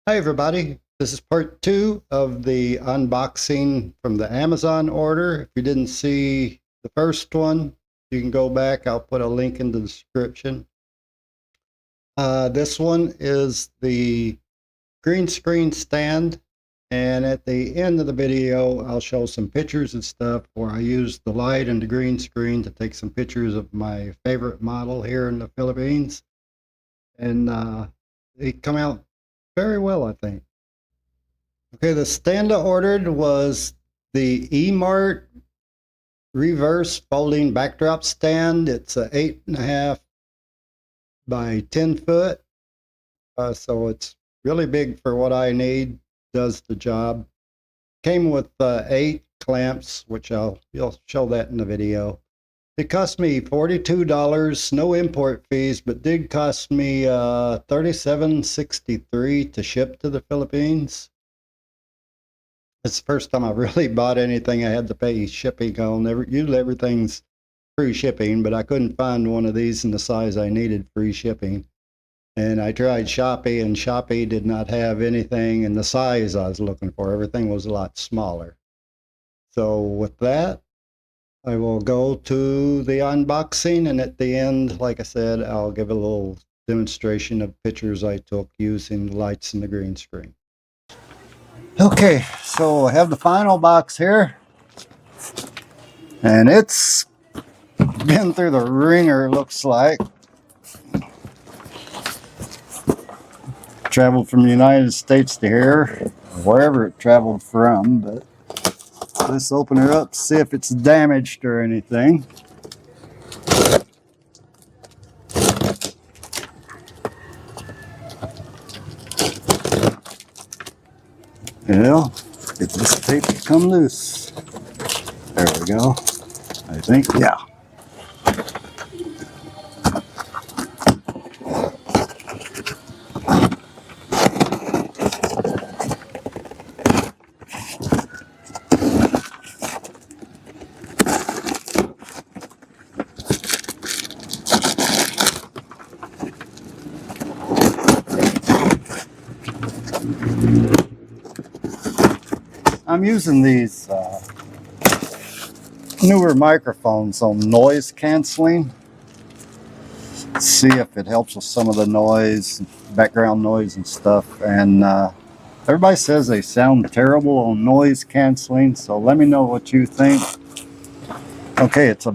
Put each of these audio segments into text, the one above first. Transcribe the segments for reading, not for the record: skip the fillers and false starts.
Hi everybody, this is part 2 of the unboxing from the Amazon order. If you didn't see the first one, you can go back. I'll put a link in the description. This one is the green screen stand, and at the end of the video I'll show some pictures and stuff where I use the light and the green screen to take some pictures of my favorite model here in the Philippines, and they come out very well, I think. Okay, the stand I ordered was the Emart reverse folding backdrop stand. It's a 8.5 by 10 foot. So it's really big for what I need, does the job. Came with 8 clamps, which you'll show that in the video. It cost me $42, no import fees, but did cost me $37.63 to ship to the Philippines. It's the first time I really bought anything I had to pay shipping on. Usually everything's free shipping, but I couldn't find one of these in the size I needed free shipping. And I tried Shopee, and Shopee did not have anything in the size I was looking for. Everything was a lot smaller. So with that, I will go to the unboxing, and at the end, like I said, I'll give a little demonstration of pictures I took using the lights and the green screen. Okay, so I have the final box here, and it's been through the ringer, looks like. Traveled from the United States to here, wherever it traveled from, but let's open her up, see if it's damaged or anything. Well, get this tape to come loose. There we go. I think, yeah. I'm using these newer microphones on noise canceling. See if it helps with some of the noise, background noise and stuff. And everybody says they sound terrible on noise canceling, so let me know what you think. Okay, it's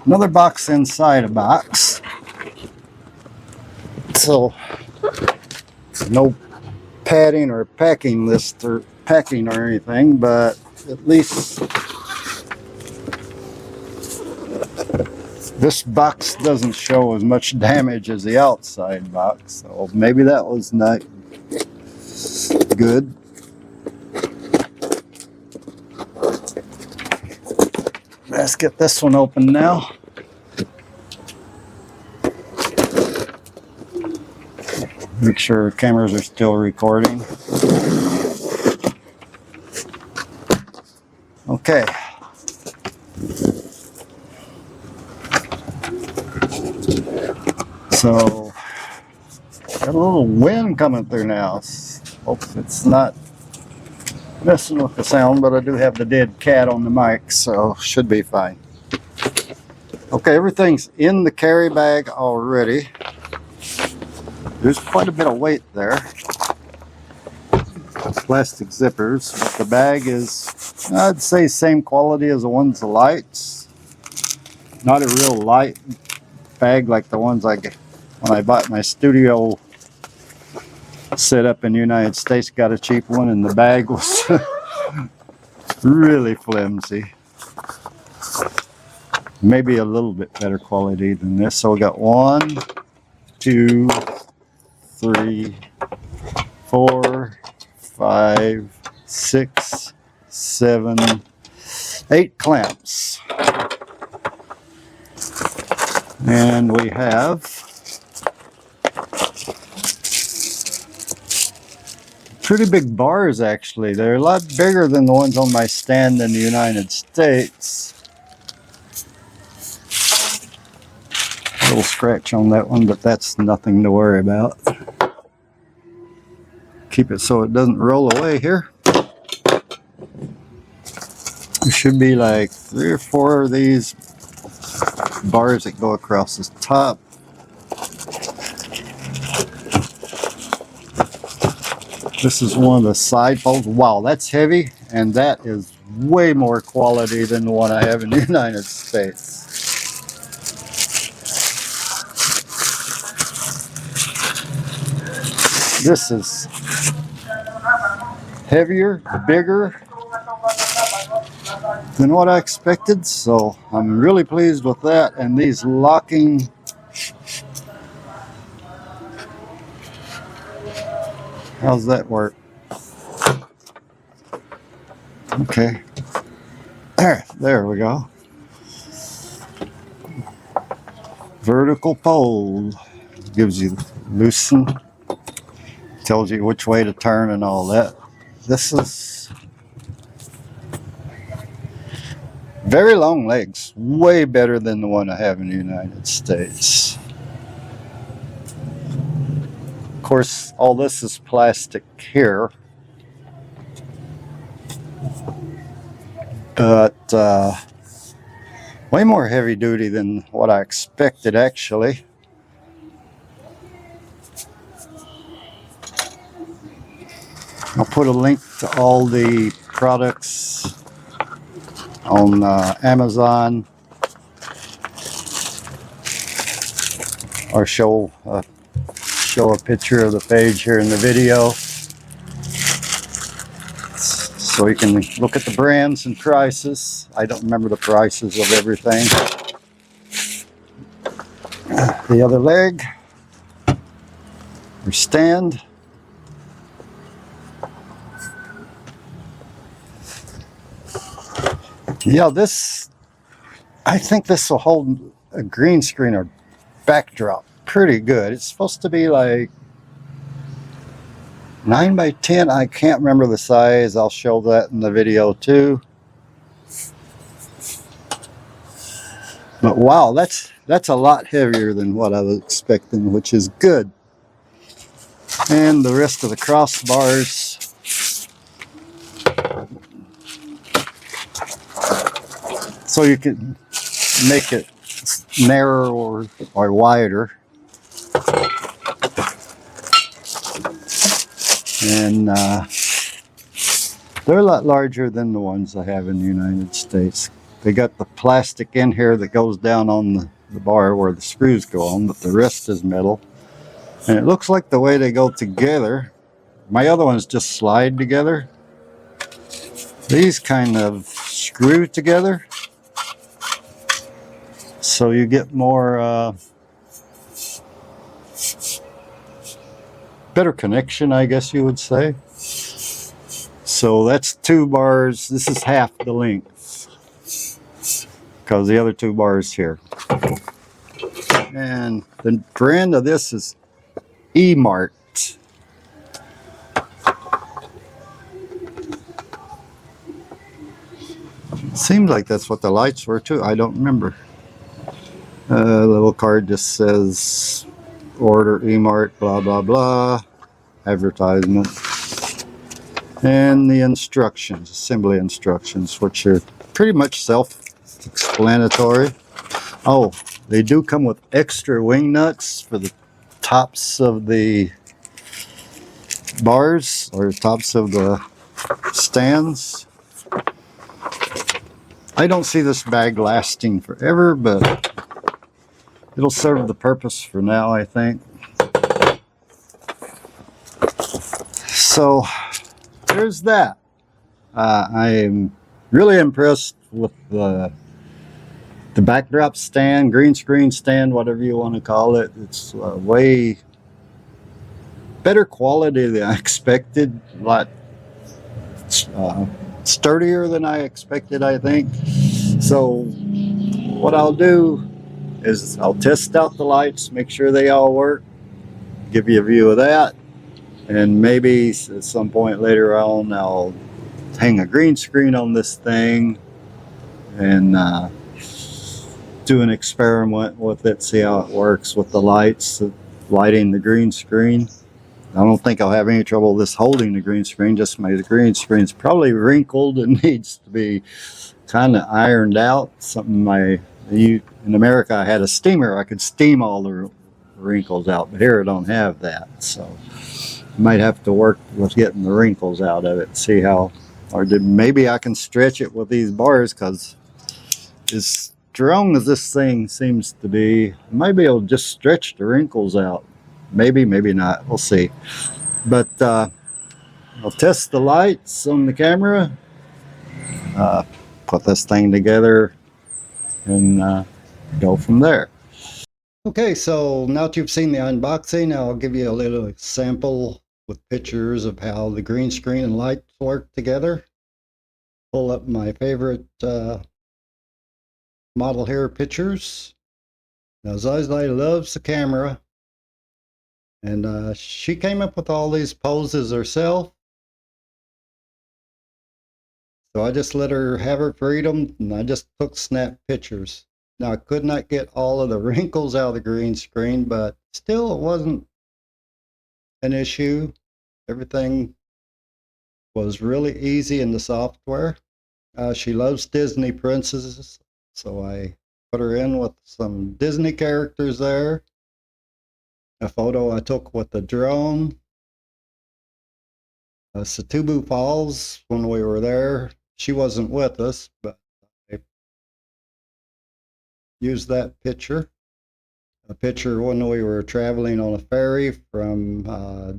another box inside a box. So no padding or packing list or packing or anything, but at least this box doesn't show as much damage as the outside box, so maybe that was not good. Let's get this one open now. Make sure cameras are still recording. Okay. So, got a little wind coming through now. Hope it's not messing with the sound, but I do have the dead cat on the mic, so should be fine. Okay, everything's in the carry bag already. There's quite a bit of weight there. Plastic zippers. But the bag is, I'd say, same quality as the ones the lights. Not a real light bag like the ones I get when I bought my studio set up in the United States. Got a cheap one, and the bag was really flimsy. Maybe a little bit better quality than this. So we got 1, 2, 3, 4, 5, 6, 7, 8 clamps. And we have pretty big bars, actually. They're a lot bigger than the ones on my stand in the United States. A little scratch on that one, but that's nothing to worry about. keep it so it doesn't roll away here. There should be like 3 or 4 of these bars that go across the top. This is one of the side poles. Wow, that's heavy, and that is way more quality than the one I have in the United States. This is heavier, bigger than what I expected, so I'm really pleased with that. And these locking, how's that work? Okay, there we go. Vertical pole gives you loosen, tells you which way to turn and all that. This is very long legs, way better than the one I have in the United States. Of course, all this is plastic here, but way more heavy duty than what I expected, actually. I'll put a link to all the products on Amazon, or show a picture of the page here in the video, so you can look at the brands and prices. I don't remember the prices of everything. The other leg, or stand. Yeah, I think this will hold a green screen or backdrop pretty good. It's supposed to be like 9 by 10. I can't remember the size. I'll show that in the video too. But wow, that's a lot heavier than what I was expecting, which is good. And the rest of the crossbars, so you can make it narrower or wider. And they're a lot larger than the ones I have in the United States. They got the plastic in here that goes down on the bar where the screws go on, but the rest is metal. And it looks like the way they go together, my other ones just slide together. These kind of screw together, so you get more better connection, I guess you would say. So that's 2 bars. This is half the length, because the other 2 bars here. And the brand of this is Emart. Seems like that's what the lights were too. I don't remember. The little card just says order Emart, blah blah blah, advertisement, and the instructions, assembly instructions, which are pretty much self-explanatory. Oh, they do come with extra wing nuts for the tops of the bars, or tops of the stands. I don't see this bag lasting forever, but it'll serve the purpose for now, I think. So there's that. I am really impressed with the backdrop stand, green screen stand, whatever you want to call it. It's way better quality than I expected. A lot sturdier than I expected, I think. So what I'll do is I'll test out the lights, make sure they all work, give you a view of that, and maybe at some point later on I'll hang a green screen on this thing and do an experiment with it, see how it works with the lights, lighting the green screen. I don't think I'll have any trouble with this holding the green screen. Just the green screen's probably wrinkled and needs to be kind of ironed out. In America, I had a steamer. I could steam all the wrinkles out, but here I don't have that. So I might have to work with getting the wrinkles out of it. See how, maybe I can stretch it with these bars, because as strong as this thing seems to be, I might be able to just stretch the wrinkles out. Maybe, maybe not. We'll see. But I'll test the lights on the camera, put this thing together, and go from there. Okay, so now that you've seen the unboxing, I'll give you a little sample with pictures of how the green screen and lights work together. Pull up my favorite model here pictures. Now Zazai loves the camera, and she came up with all these poses herself. So I just let her have her freedom, and I just took snap pictures. Now I could not get all of the wrinkles out of the green screen, but still it wasn't an issue. Everything was really easy in the software. She loves Disney princesses, so I put her in with some Disney characters there. A photo I took with the drone. Satubu Falls, when we were there, she wasn't with us, but I used that picture. A picture when we were traveling on a ferry from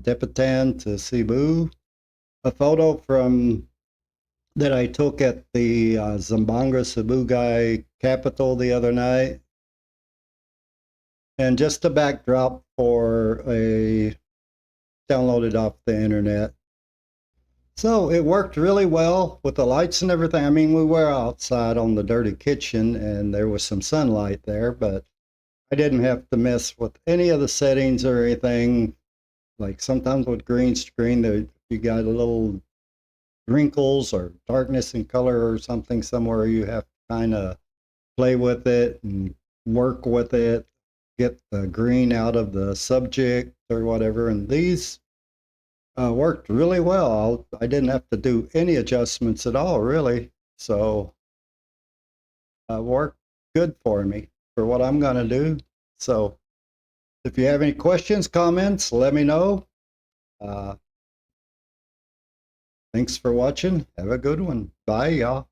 Depitan to Cebu. A photo from that I took at the Zamboanga Cebugai capital the other night. And just a backdrop for a downloaded off the internet. So it worked really well with the lights and everything. I mean, we were outside on the dirty kitchen and there was some sunlight there, but I didn't have to mess with any of the settings or anything. Like sometimes with green screen, you got a little wrinkles or darkness in color or something somewhere. You have to kind of play with it and work with it, get the green out of the subject or whatever. And these worked really well. I didn't have to do any adjustments at all, really. So worked good for me for what I'm going to do. So if you have any questions, comments, let me know. Thanks for watching. Have a good one. Bye, y'all.